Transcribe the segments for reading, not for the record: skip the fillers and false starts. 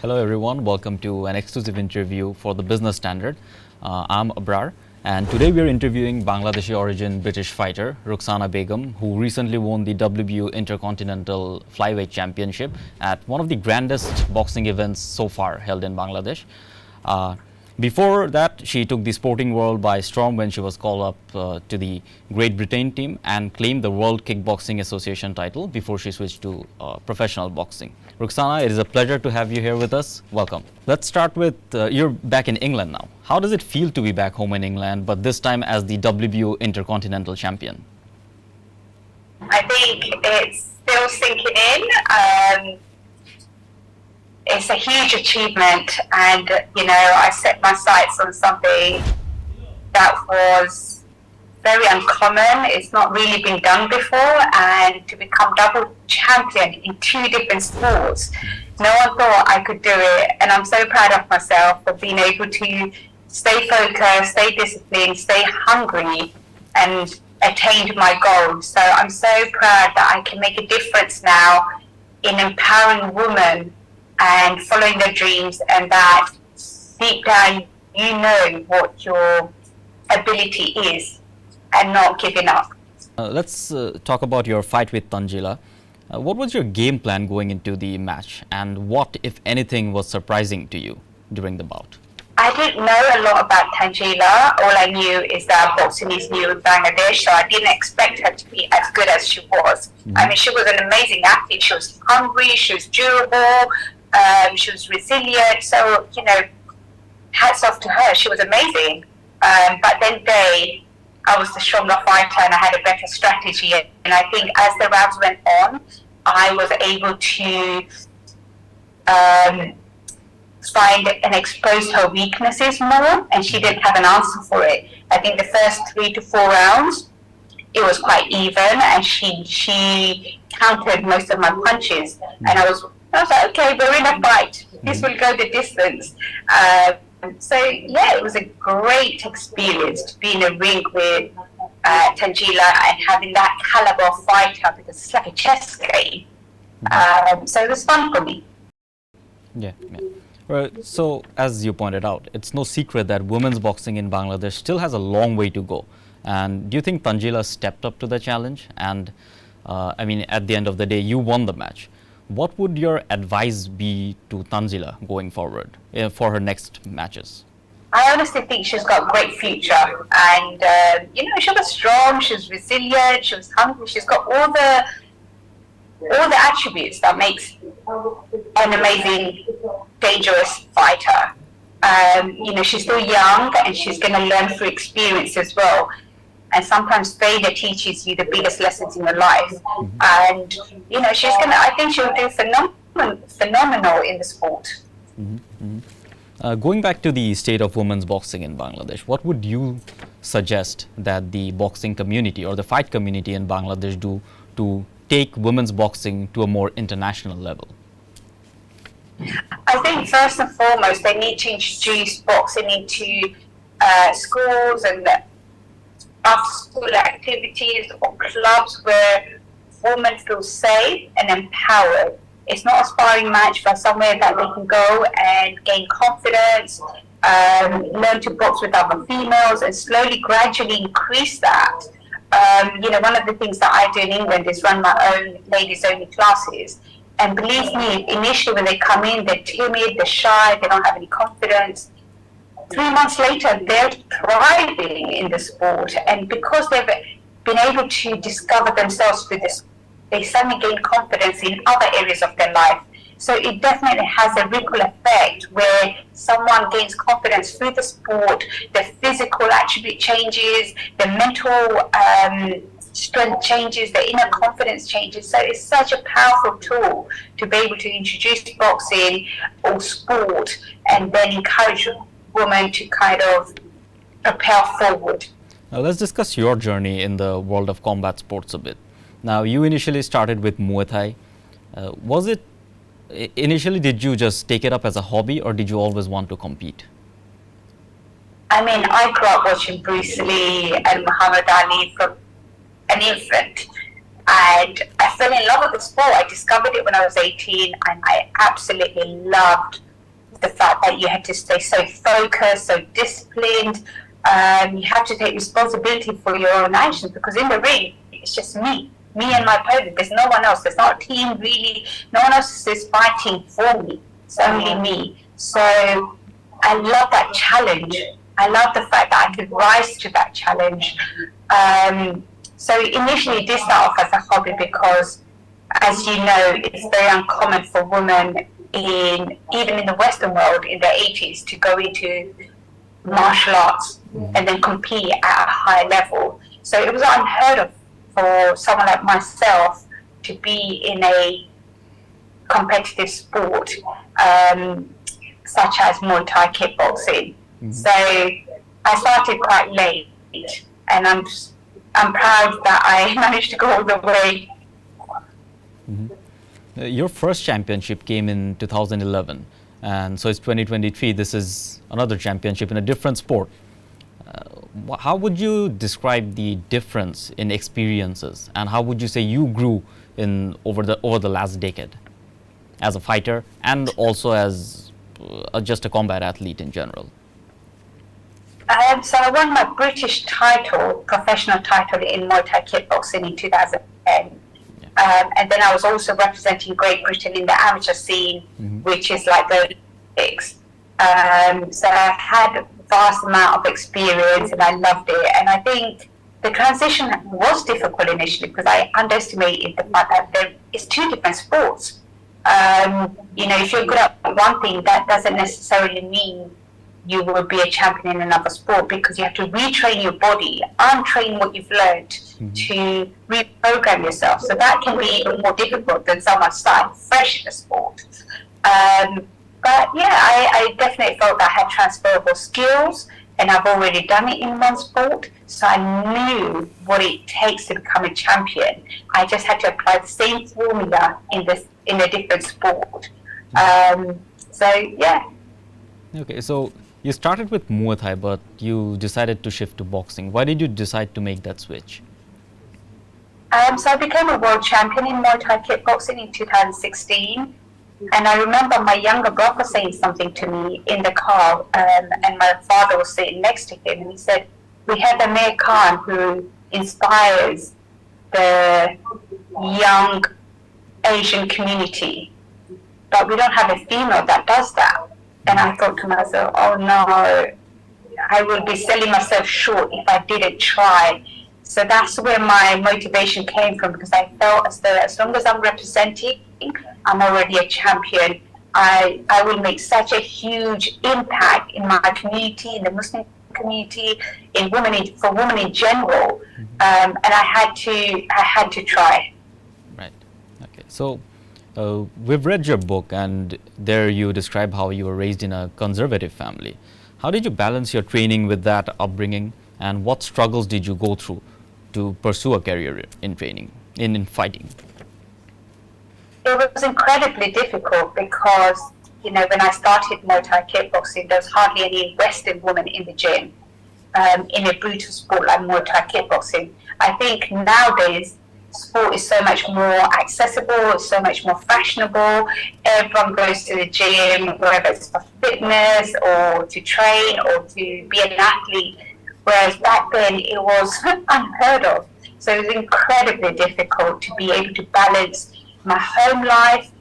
Hello everyone, welcome to an exclusive interview for the Business Standard. I'm Abrar, and today we are interviewing Bangladeshi origin British fighter Ruqsana Begum, who recently won the WBO Intercontinental Flyweight Championship at one of the grandest boxing events so far held in Bangladesh. Before that, she took the sporting world by storm when she was called up to the Great Britain team and claimed the World Kickboxing Association title before she switched to professional boxing. Ruqsana, it is a pleasure to have you here with us. Welcome. Let's start with, you're back in England now. How does it feel to be back home in England, but this time as the WBO Intercontinental Champion? I think it's still sinking in. It's a huge achievement, and I set my sights on something that was very uncommon. It's not really been done before, and to become double champion in two different sports, no one thought I could do it, and I'm so proud of myself for being able to stay focused, stay disciplined, stay hungry, and attained my goal. So I'm so proud that I can make a difference now in empowering women and following their dreams, and that deep down you know what your ability is and not giving up. Let's talk about your fight with Tanzila. What was your game plan going into the match, and what, if anything, was surprising to you during the bout? I didn't know a lot about Tanzila. All I knew is that boxing is new in Bangladesh, so I didn't expect her to be as good as she was. I mean, she was an amazing athlete. She was hungry, she was durable, she was resilient, so hats off to her. She was amazing. But then I was the stronger fighter and I had a better strategy, and I think as the rounds went on I was able to find and expose her weaknesses more, and she didn't have an answer for it. I think the first 3 to 4 rounds it was quite even, and she countered most of my punches, and I was like, okay, we're in a fight. This will go the distance. So yeah, it was a great experience to be in a ring with Tanzila and having that caliber of fighter, because it's like a chess game. So it was fun for me. Yeah. Well, so as you pointed out, it's no secret that women's boxing in Bangladesh still has a long way to go. And do you think Tanzila stepped up to the challenge? And I mean, at the end of the day, you won the match. What would your advice be to Tanzila going forward for her next matches? I honestly think she's got a great future, and she was strong, she was resilient, she was hungry, she's got all the attributes that makes an amazing, dangerous fighter. She's still young, and she's going to learn through experience as well. And sometimes failure teaches you the biggest lessons in your life. And I think she'll do phenomenal in the sport. Going back to the state of women's boxing in Bangladesh, what would you suggest that the boxing community or the fight community in Bangladesh do to take women's boxing to a more international level? I think first and foremost, they need to introduce boxing into schools and after-school activities or clubs where women feel safe and empowered. It's not a sparring match, but somewhere that they can go and gain confidence, learn to box with other females, and slowly, gradually increase that. One of the things that I do in England is run my own ladies-only classes. And believe me, initially when they come in, they're timid, they're shy, they don't have any confidence. 3 months later, they're thriving in the sport, and because they've been able to discover themselves with this, they suddenly gain confidence in other areas of their life. So it definitely has a ripple effect where someone gains confidence through the sport, the physical attribute changes, the mental strength changes, the inner confidence changes. So it's such a powerful tool to be able to introduce boxing or sport and then encourage women to kind of propel forward. Now let's discuss your journey in the world of combat sports a bit. Now you initially started with Muay Thai. Initially, did you just take it up as a hobby, or did you always want to compete? I mean, I grew up watching Bruce Lee and Muhammad Ali from an infant, and I fell in love with the sport. I discovered it when I was 18, and I absolutely loved the fact that you had to stay so focused, so disciplined. You have to take responsibility for your own actions, because in the ring, it's just me and my opponent. There's no one else. There's not a team really. No one else is fighting for me. It's only me. So I love that challenge. I love the fact that I could rise to that challenge. So initially, it did start off as a hobby because, as you know, it's very uncommon for women even in the Western world in the 80s to go into martial arts and then compete at a high level. So it was unheard of for someone like myself to be in a competitive sport such as Muay Thai kickboxing. So I started quite late, and I'm proud that I managed to go all the way. Your first championship came in 2011, and so it's 2023. This is another championship in a different sport. How would you describe the difference in experiences, and how would you say you grew over the last decade as a fighter and also as just a combat athlete in general? So I won my British title, professional title in Muay Thai kickboxing in 2010. And then I was also representing Great Britain in the amateur scene, which is like the Olympics. So I had a vast amount of experience and I loved it. And I think the transition was difficult initially because I underestimated the fact that it's two different sports. If you're good at one thing, that doesn't necessarily mean you will be a champion in another sport, because you have to retrain your body, untrain what you've learned to reprogram yourself. So that can be even more difficult than someone starting fresh in the sport. But yeah, I definitely felt that I had transferable skills, and I've already done it in one sport, so I knew what it takes to become a champion. I just had to apply the same formula in a different sport. So yeah. Okay, so you started with Muay Thai, but you decided to shift to boxing. Why did you decide to make that switch? So I became a world champion in Muay Thai kickboxing in 2016. And I remember my younger brother saying something to me in the car, and my father was sitting next to him, and he said, "We have Amir Khan who inspires the young Asian community, but we don't have a female that does that." And I thought to myself, oh no, I will be selling myself short if I didn't try. So that's where my motivation came from, because I felt as though as long as I'm representing, I'm already a champion. I will make such a huge impact in my community, in the Muslim community, for women in general. And I had to try. Right. Okay. So we've read your book, and there you describe how you were raised in a conservative family. How did you balance your training with that upbringing, and what struggles did you go through to pursue a career in training, in fighting? It was incredibly difficult because, when I started Muay Thai kickboxing, there was hardly any Western women in the gym in a brutal sport like Muay Thai kickboxing. I think nowadays, sport is so much more accessible, it's so much more fashionable. Everyone goes to the gym, whether it's for fitness or to train or to be an athlete. Whereas back then it was unheard of. So it was incredibly difficult to be able to balance my home life,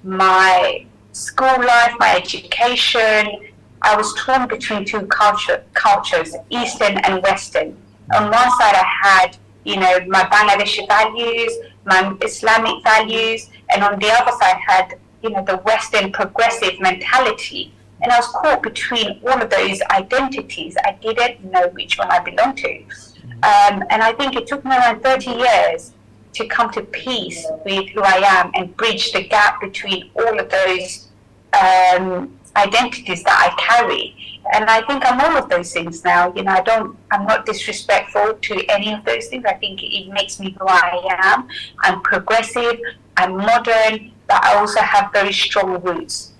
my school life, my education. I was torn between two cultures, Eastern and Western. On one side I had my Bangladeshi values, my Islamic values, and on the other side had, the Western progressive mentality. And I was caught between all of those identities. I didn't know which one I belonged to. And I think it took me around 30 years to come to peace with who I am and bridge the gap between all of those identities that I carry. And I think I'm all of those things now. I'm not disrespectful to any of those things. I think it makes me who I am. I'm progressive, I'm modern, but I also have very strong roots.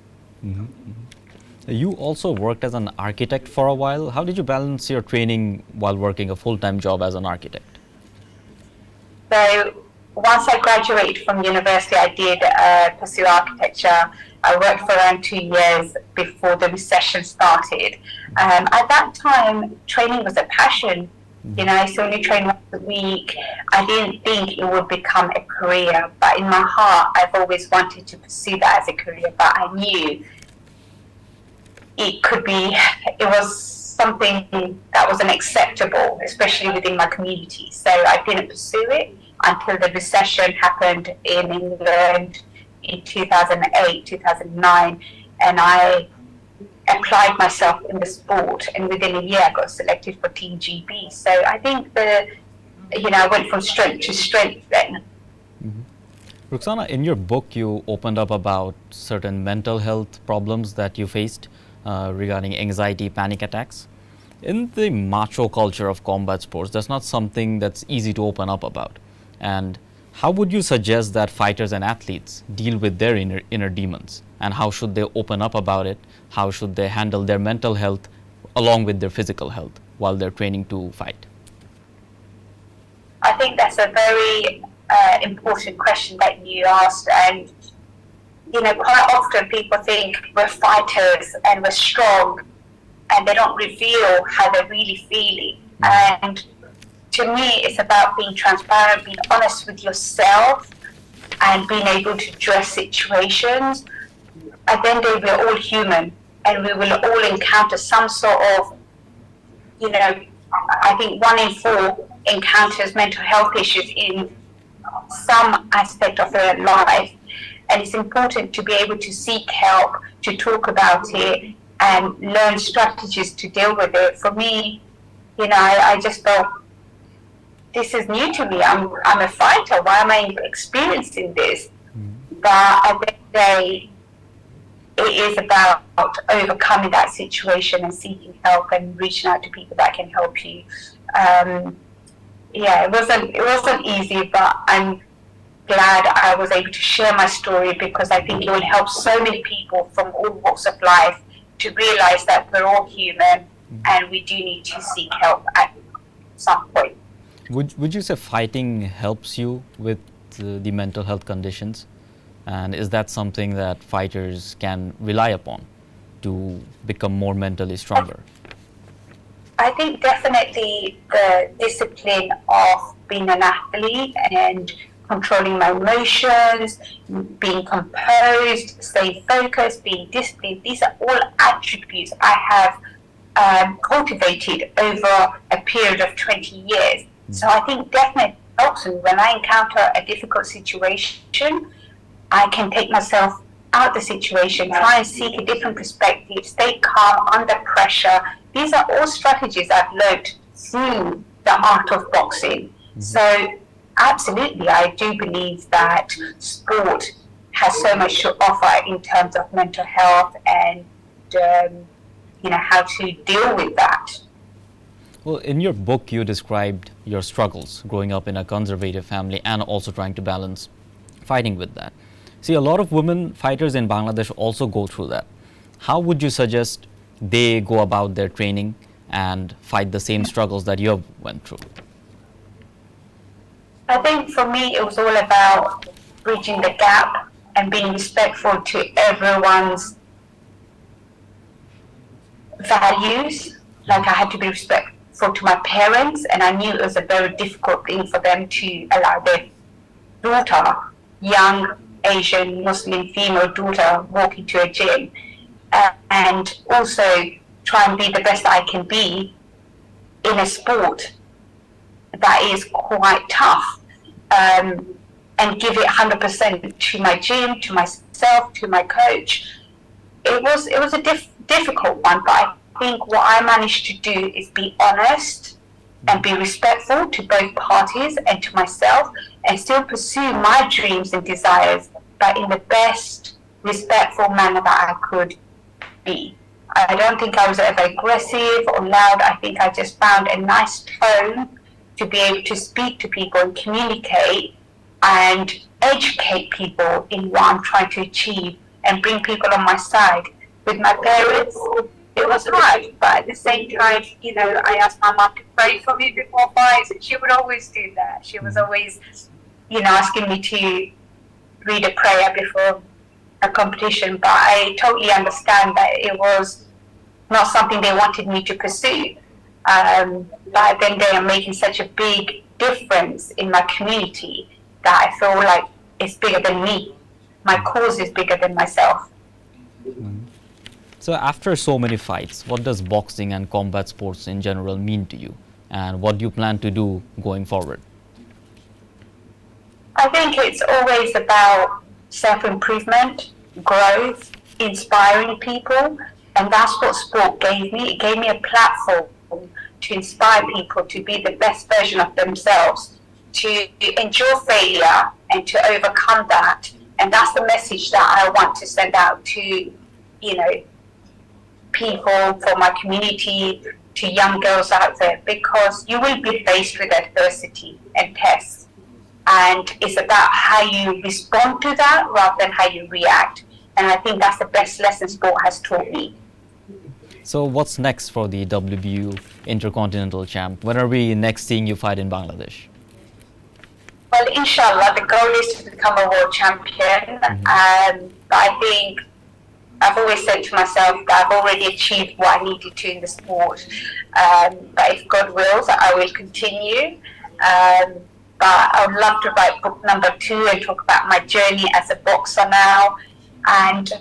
You also worked as an architect for a while. How did you balance your training while working a full-time job as an architect? So once I graduated from university, I did pursue architecture. I worked for around 2 years before the recession started. At that time, training was a passion. You know, I used to only train once a week. I didn't think it would become a career, but in my heart, I've always wanted to pursue that as a career. But I knew it was something that wasn't acceptable, especially within my community. So I didn't pursue it until the recession happened in England in 2008, 2009, and I applied myself in the sport, and within a year I got selected for Team GB. So I think I went from strength to strength then. Ruqsana, in your book, you opened up about certain mental health problems that you faced regarding anxiety, panic attacks. In the macho culture of combat sports, that's not something that's easy to open up about. And how would you suggest that fighters and athletes deal with their inner demons? And how should they open up about it? How should they handle their mental health along with their physical health while they're training to fight? I think that's a very important question that you asked. And, quite often people think we're fighters and we're strong, and they don't reveal how they're really feeling. And to me, it's about being transparent, being honest with yourself, and being able to address situations. At the end of the day, we're all human, and we will all encounter some sort of, I think 1 in 4 encounters mental health issues in some aspect of their life. And it's important to be able to seek help, to talk about it, and learn strategies to deal with it. For me, I just felt, this is new to me. I'm a fighter. Why am I experiencing this? But at the end of the day, it is about overcoming that situation and seeking help and reaching out to people that can help you. It wasn't easy, but I'm glad I was able to share my story, because I think it will help so many people from all walks of life to realize that we're all human and we do need to seek help at some point. Would you say fighting helps you with the mental health conditions? And is that something that fighters can rely upon to become more mentally stronger? I think definitely the discipline of being an athlete and controlling my emotions, being composed, staying focused, being disciplined, these are all attributes I have cultivated over a period of 20 years. So I think definitely helps me. When I encounter a difficult situation, I can take myself out of the situation, try and seek a different perspective, stay calm under pressure. These are all strategies I've learned through the art of boxing. So absolutely, I do believe that sport has so much to offer in terms of mental health and how to deal with that. Well, in your book, you described your struggles growing up in a conservative family and also trying to balance fighting with that. See, a lot of women fighters in Bangladesh also go through that. How would you suggest they go about their training and fight the same struggles that you have went through? I think for me, it was all about bridging the gap and being respectful to everyone's values. Like, I had to be respectful to my parents, and I knew it was a very difficult thing for them to allow their daughter, young Asian Muslim female daughter, walk into a gym, and also try and be the best I can be in a sport that is quite tough, and give it 100% to my gym, to myself, to my coach. It was a difficult one, but I think what I managed to do is be honest and be respectful to both parties and to myself, and still pursue my dreams and desires, but in the best respectful manner that I could be. I don't think I was ever aggressive or loud. I think I just found a nice tone to be able to speak to people and communicate and educate people in what I'm trying to achieve and bring people on my side. With my parents, it was hard, but at the same time, I asked my mom to pray for me before fights, and she would always do that. She was always asking me to read a prayer before a competition, but I totally understand that it was not something they wanted me to pursue. But then they are making such a big difference in my community that I feel like it's bigger than me. My cause is bigger than myself. So after so many fights, what does boxing and combat sports in general mean to you? And what do you plan to do going forward? I think it's always about self-improvement, growth, inspiring people, and that's what sport gave me. It gave me a platform to inspire people to be the best version of themselves, to endure failure and to overcome that. And that's the message that I want to send out to, people from my community, to young girls out there, because you will be faced with adversity and tests. And it's about how you respond to that rather than how you react. And I think that's the best lesson sport has taught me. So what's next for the WBU Intercontinental Champ? When are we next seeing you fight in Bangladesh? Well, inshallah, the goal is to become a world champion. But I think I've always said to myself that I've already achieved what I needed to in the sport. But if God wills, I will continue. But I would love to write book number 2 and talk about my journey as a boxer now. And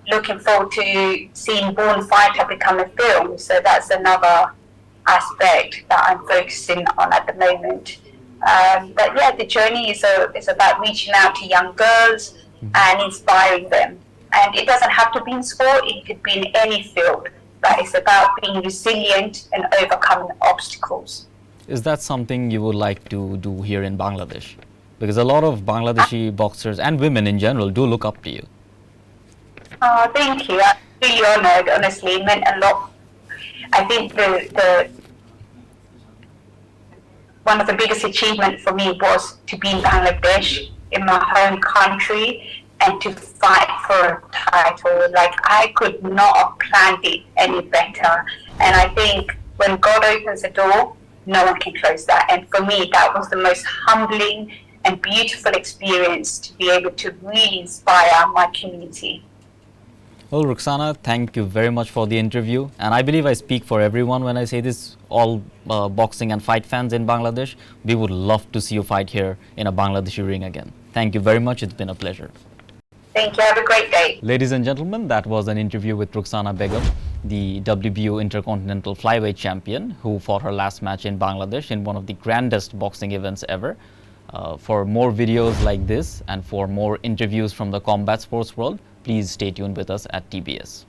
looking forward to seeing Born Fighter become a film. So that's another aspect that I'm focusing on at the moment. But yeah, the journey is about reaching out to young girls and inspiring them. And it doesn't have to be in sport, it could be in any field. But it's about being resilient and overcoming obstacles. Is that something you would like to do here in Bangladesh? Because a lot of Bangladeshi boxers and women in general do look up to you. Oh, thank you. I'm really honoured, honestly. It meant a lot. I think one of the biggest achievements for me was to be in Bangladesh, in my home country, and to fight for a title. Like, I could not have planned it any better. And I think when God opens a door, no one can close that. And for me, that was the most humbling and beautiful experience, to be able to really inspire my community. Well, Ruqsana, thank you very much for the interview. And I believe I speak for everyone when I say this, all boxing and fight fans in Bangladesh. We would love to see you fight here in a Bangladeshi ring again. Thank you very much. It's been a pleasure. Thank you. Have a great day. Ladies and gentlemen, that was an interview with Ruqsana Begum, the WBO Intercontinental Flyweight Champion, who fought her last match in Bangladesh in one of the grandest boxing events ever. For more videos like this and for more interviews from the combat sports world, please stay tuned with us at TBS.